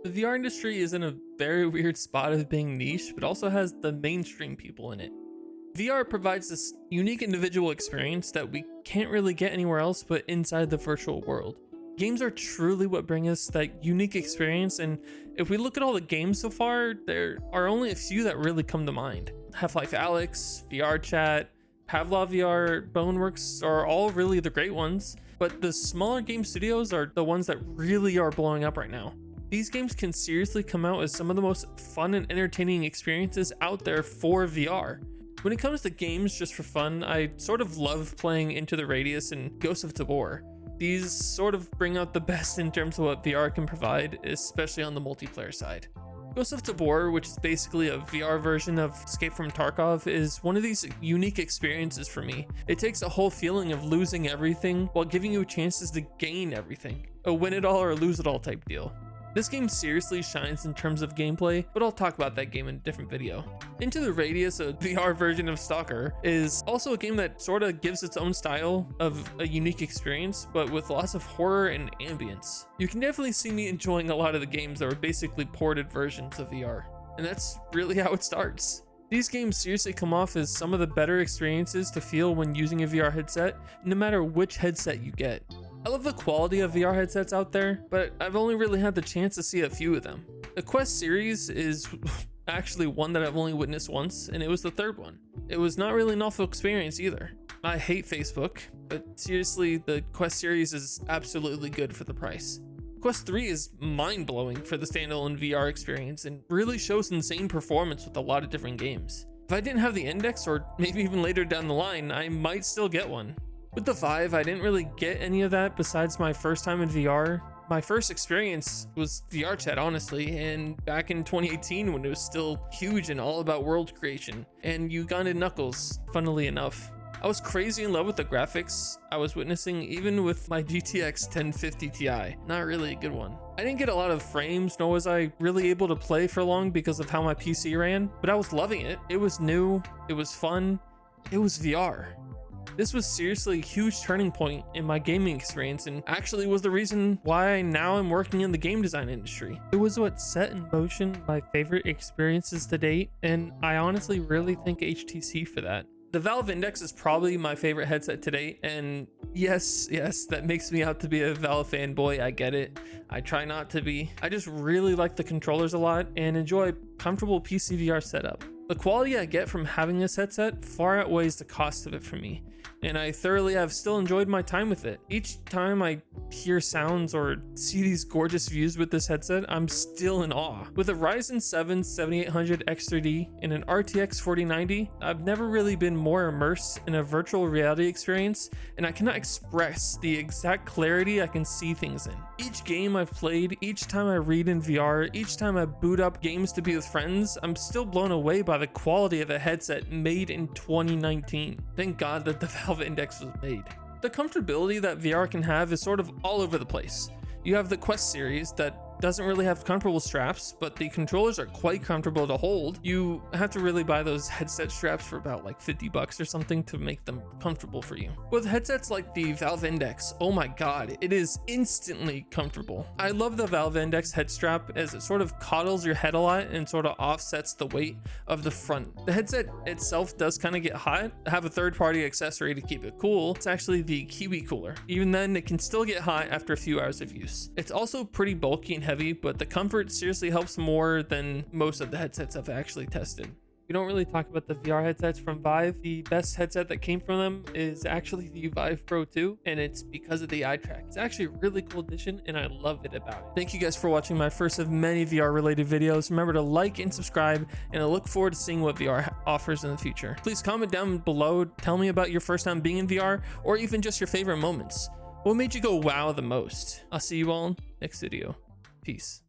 The VR industry is in a very weird spot of being niche, but also has the mainstream people in it. VR provides this unique individual experience that we can't really get anywhere else but inside the virtual world. Games are truly what bring us that unique experience, and if we look at all the games so far, there are only a few that really come to mind. Half-Life Alyx, VR Chat, Pavlov VR, Boneworks are all really the great ones, but the smaller game studios are the ones that really are blowing up right now. These games can seriously come out as some of the most fun and entertaining experiences out there for VR. When it comes to games just for fun, I sort of love playing Into the Radius and Ghost of Tabor. These sort of bring out the best in terms of what VR can provide, especially on the multiplayer side. Ghost of Tabor, which is basically a VR version of Escape from Tarkov, is one of these unique experiences for me. It takes the whole feeling of losing everything while giving you chances to gain everything. A win it all or lose it all type deal. This game seriously shines in terms of gameplay, but I'll talk about that game in a different video. Into the Radius, a VR version of Stalker, is also a game that sort of gives its own style of a unique experience, but with lots of horror and ambience. You can definitely see me enjoying a lot of the games that were basically ported versions of VR, and that's really how it starts. These games seriously come off as some of the better experiences to feel when using a VR headset, no matter which headset you get. I love the quality of VR headsets out there, but I've only really had the chance to see a few of them. The Quest series is actually one that I've only witnessed once, and it was the third one. It was not really an awful experience either. I hate Facebook, but seriously, the Quest series is absolutely good for the price. Quest 3 is mind-blowing for the standalone VR experience and really shows insane performance with a lot of different games. If I didn't have the Index, or maybe even later down the line, I might still get one. With the Vive, I didn't really get any of that besides my first time in VR. My first experience was VR Chat, honestly, and back in 2018 when it was still huge and all about world creation, and Ugandan Knuckles, funnily enough. I was crazy in love with the graphics I was witnessing, even with my GTX 1050 Ti. Not really a good one. I didn't get a lot of frames, nor was I really able to play for long because of how my PC ran, but I was loving it. It was new, it was fun, it was VR. This was seriously a huge turning point in my gaming experience, and actually was the reason why I now am working in the game design industry. It was what set in motion my favorite experiences to date, and I honestly really thank HTC for that. The Valve Index is probably my favorite headset to date, and yes, that makes me out to be a Valve fanboy, I get it. I try not to be. I just really like the controllers a lot and enjoy a comfortable PC VR setup. The quality I get from having this headset far outweighs the cost of it for me, and I thoroughly have still enjoyed my time with it. Each time I hear sounds or see these gorgeous views with this headset, I'm still in awe. With a Ryzen 7 7800 X3D and an RTX 4090, I've never really been more immersed in a virtual reality experience, and I cannot express the exact clarity I can see things in. Each game I've played, each time I read in VR, each time I boot up games to be with friends, I'm still blown away by the quality of a headset made in 2019. Thank God that the Valve Index was made. The comfortability that VR can have is sort of all over the place. You have the Quest series that doesn't really have comfortable straps, but the controllers are quite comfortable to hold. You have to really buy those headset straps for about like $50 or something to make them comfortable for you. With headsets like the Valve Index, oh my god, it is instantly comfortable. I love the Valve Index head strap as it sort of coddles your head a lot and sort of offsets the weight of the front. The headset itself does kind of get hot. I have a third-party accessory to keep it cool. It's actually the Kiwi cooler. Even then, it can still get hot after a few hours of use. It's also pretty bulky and heavy, but the comfort seriously helps more than most of the headsets I've actually tested. We don't really talk about the VR headsets from Vive. The best headset that came from them is actually the Vive Pro 2, and it's because of the eye track. It's actually a really cool addition, and I love it about it. Thank you guys for watching my first of many VR related videos. Remember to like and subscribe, and I look forward to seeing what VR offers in the future. Please comment down below, tell me about your first time being in VR, or even just your favorite moments. What made you go wow the most? I'll see you all next video. Peace.